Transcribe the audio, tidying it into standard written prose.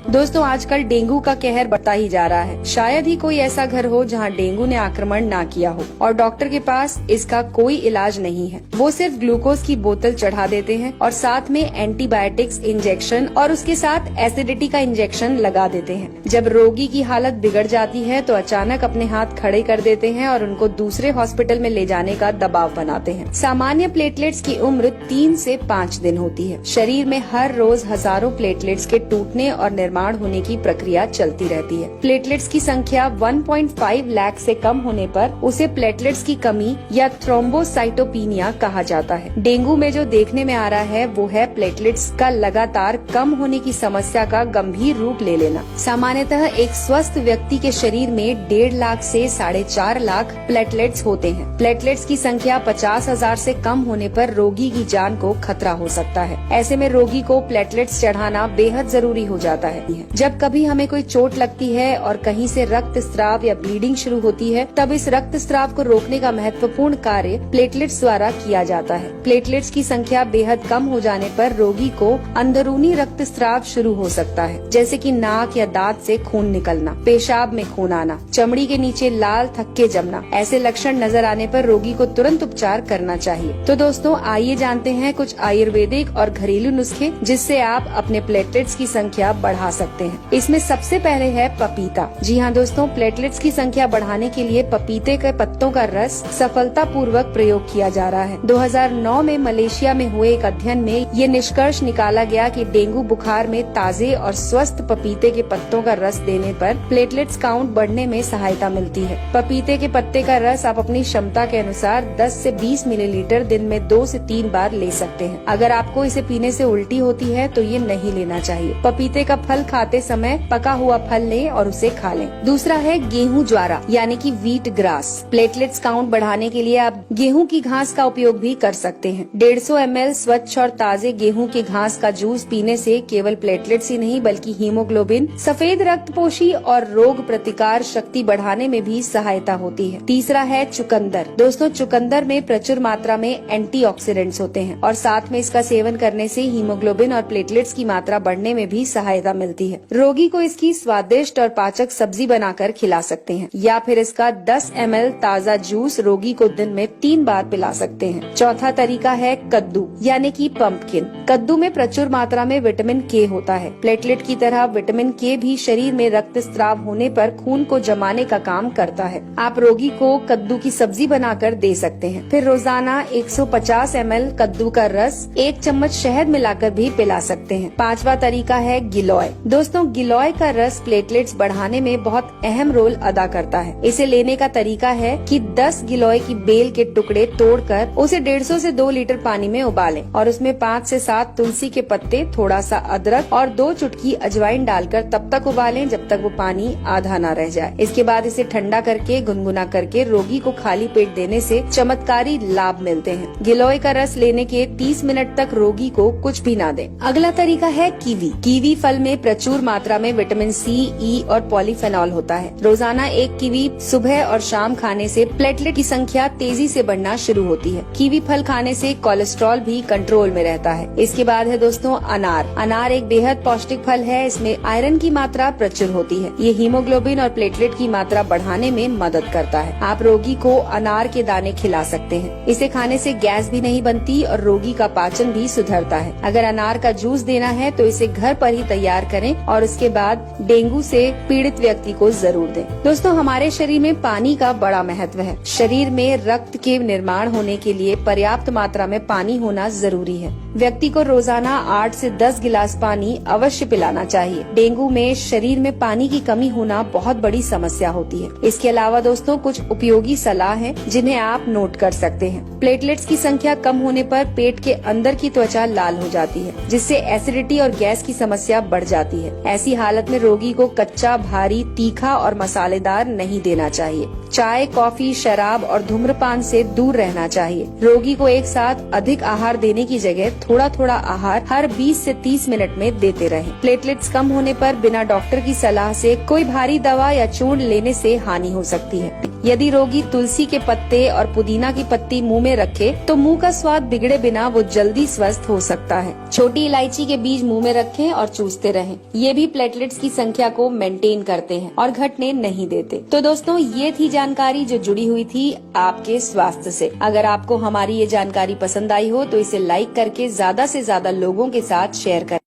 दोस्तों आजकल डेंगू का कहर बढ़ता ही जा रहा है। शायद ही कोई ऐसा घर हो जहां डेंगू ने आक्रमण ना किया हो और डॉक्टर के पास इसका कोई इलाज नहीं है। वो सिर्फ ग्लूकोज की बोतल चढ़ा देते हैं और साथ में एंटीबायोटिक्स इंजेक्शन और उसके साथ एसिडिटी का इंजेक्शन लगा देते हैं। जब रोगी की हालत बिगड़ जाती है तो अचानक अपने हाथ खड़े कर देते हैं और उनको दूसरे हॉस्पिटल में ले जाने का दबाव बनाते हैं। सामान्य प्लेटलेट्स की उम्र 3 से 5 दिन होती है। शरीर में हर रोज हजारों प्लेटलेट्स के टूटने और निर्माण होने की प्रक्रिया चलती रहती है। प्लेटलेट्स की संख्या 1.5 लाख से कम होने पर उसे प्लेटलेट्स की कमी या थ्रोम्बोसाइटोपिनिया कहा जाता है। डेंगू में जो देखने में आ रहा है वो है प्लेटलेट्स का लगातार कम होने की समस्या का गंभीर रूप ले लेना। सामान्यतः एक स्वस्थ व्यक्ति के शरीर में 1.5 लाख से 4.5 लाख प्लेटलेट्स होते हैं। प्लेटलेट्स की संख्या 50,000 से कम होने पर रोगी की जान को खतरा हो सकता है। ऐसे में रोगी को प्लेटलेट्स चढ़ाना बेहद जरूरी हो जाता है। जब कभी हमें कोई चोट लगती है और कहीं से रक्त स्राव या ब्लीडिंग शुरू होती है तब इस रक्त स्राव को रोकने का महत्वपूर्ण कार्य प्लेटलेट्स द्वारा किया जाता है। प्लेटलेट्स की संख्या बेहद कम हो जाने पर रोगी को अंदरूनी रक्त स्राव शुरू हो सकता है, जैसे कि नाक या दांत से खून निकलना, पेशाब में खून आना, चमड़ी के नीचे लाल थक्के जमना। ऐसे लक्षण नजर आने पर रोगी को तुरंत उपचार करना चाहिए। तो दोस्तों आइए जानते हैं कुछ आयुर्वेदिक और घरेलू नुस्खे जिससे आप अपने प्लेटलेट्स की संख्या बढ़ा सकते हैं। इसमें सबसे पहले है पपीता। जी हाँ दोस्तों, प्लेटलेट्स की संख्या बढ़ाने के लिए पपीते के पत्तों का रस सफलतापूर्वक प्रयोग किया जा रहा है। 2009 में मलेशिया में हुए एक अध्ययन में ये निष्कर्ष निकाला गया कि डेंगू बुखार में ताजे और स्वस्थ पपीते के पत्तों का रस देने पर प्लेटलेट्स काउंट बढ़ने में सहायता मिलती है। पपीते के पत्ते का रस आप अपनी क्षमता के अनुसार 10 से 20 मिलीलीटर दिन में 2 से 3 बार ले सकते हैं। अगर आपको इसे पीने से उल्टी होती है तो ये नहीं लेना चाहिए। पपीते का फल खाते समय पका हुआ फल लें और उसे खा लें। दूसरा है गेहूं ज्वारा यानी कि व्हीट ग्रास। प्लेटलेट्स काउंट बढ़ाने के लिए आप गेहूं की घास का उपयोग भी कर सकते हैं। 150 ml स्वच्छ और ताजे गेहूं की घास का जूस पीने से केवल प्लेटलेट्स ही नहीं बल्कि हीमोग्लोबिन, सफेद रक्तपोशी और रोग प्रतिकार शक्ति बढ़ाने में भी सहायता होती है। तीसरा है चुकंदर। दोस्तों चुकंदर में प्रचुर मात्रा में एंटीऑक्सीडेंट्स होते हैं और साथ में इसका सेवन करने से हीमोग्लोबिन और प्लेटलेट्स की मात्रा बढ़ने में भी सहायता मिलती है। रोगी को इसकी स्वादिष्ट और पाचक सब्जी बनाकर खिला सकते हैं या फिर इसका 10 ml ताज़ा जूस रोगी को दिन में 3 बार पिला सकते हैं। चौथा तरीका है कद्दू यानी कि पंपकिन। कद्दू में प्रचुर मात्रा में विटामिन के होता है। प्लेटलेट की तरह विटामिन के भी शरीर में रक्त स्राव होने पर खून को जमाने का काम करता है। आप रोगी को कद्दू की सब्जी बनाकर दे सकते हैं। फिर रोजाना 150 ml कद्दू का रस 1 चम्मच शहद मिलाकर भी पिला सकते हैं। पांचवा तरीका है गिलोय। दोस्तों गिलोय का रस प्लेटलेट्स बढ़ाने में बहुत अहम रोल अदा करता है। इसे लेने का तरीका है कि 10 गिलोय की बेल के टुकड़े तोड़कर उसे 150 से 2 लीटर पानी में उबालें और उसमें 5 से 7 तुलसी के पत्ते, थोड़ा सा अदरक और 2 चुटकी अजवाइन डालकर तब तक उबालें जब तक वो पानी आधा ना रह जाए। इसके बाद इसे ठंडा करके गुनगुना करके रोगी को खाली पेट देने से चमत्कारी लाभ मिलते हैं। गिलोय का रस लेने के 30 मिनट तक रोगी को कुछ भी ना दें। अगला तरीका है कीवी। कीवी फल में प्रचुर मात्रा में विटामिन सी, ई और पॉलीफेनॉल होता है। रोजाना एक कीवी सुबह और शाम खाने से प्लेटलेट की संख्या तेजी से बढ़ना शुरू होती है। कीवी फल खाने से कोलेस्ट्रॉल भी कंट्रोल में रहता है। इसके बाद है दोस्तों अनार। अनार एक बेहद पौष्टिक फल है। इसमें आयरन की मात्रा प्रचुर होती है। ये हीमोग्लोबिन और प्लेटलेट की मात्रा बढ़ाने में मदद करता है। आप रोगी को अनार के दाने खिला सकते हैं। इसे खाने से गैस भी नहीं बनती और रोगी का पाचन भी सुधरता है। अगर अनार का जूस देना है तो इसे घर पर ही तैयार करें और उसके बाद डेंगू से पीड़ित व्यक्ति को जरूर दें। दोस्तों हमारे शरीर में पानी का बड़ा महत्व है। शरीर में रक्त के निर्माण होने के लिए पर्याप्त मात्रा में पानी होना जरूरी है। व्यक्ति को रोजाना 8 से 10 गिलास पानी अवश्य पिलाना चाहिए। डेंगू में शरीर में पानी की कमी होना बहुत बड़ी समस्या होती है। इसके अलावा दोस्तों कुछ उपयोगी सलाह है जिन्हें आप नोट कर सकते हैं। प्लेटलेट्स की संख्या कम होने पर पेट के अंदर की त्वचा लाल हो जाती है जिससे एसिडिटी और गैस की समस्या बढ़ जाती है। ऐसी हालत में रोगी को कच्चा, भारी, तीखा और मसालेदार नहीं देना चाहिए। चाय, कॉफी, शराब और धूम्रपान से दूर रहना चाहिए। रोगी को एक साथ अधिक आहार देने की जगह थोड़ा थोड़ा आहार हर 20 से 30 मिनट में देते रहें। प्लेटलेट्स कम होने पर बिना डॉक्टर की सलाह से कोई भारी दवा या चूर्ण लेने से हानि हो सकती है। यदि रोगी तुलसी के पत्ते और पुदीना की पत्ती मुंह में रखे तो मुंह का स्वाद बिगड़े बिना वो जल्दी स्वस्थ हो सकता है। छोटी इलायची के बीज मुंह में रखें और चूसते रहें। ये भी प्लेटलेट्स की संख्या को मेंटेन करते हैं और घटने नहीं देते। तो दोस्तों, ये थी जानकारी जो जुड़ी हुई थी आपके स्वास्थ्य से। अगर आपको हमारी ये जानकारी पसंद आई हो तो इसे लाइक करके ज्यादा से ज्यादा लोगों के साथ शेयर करें।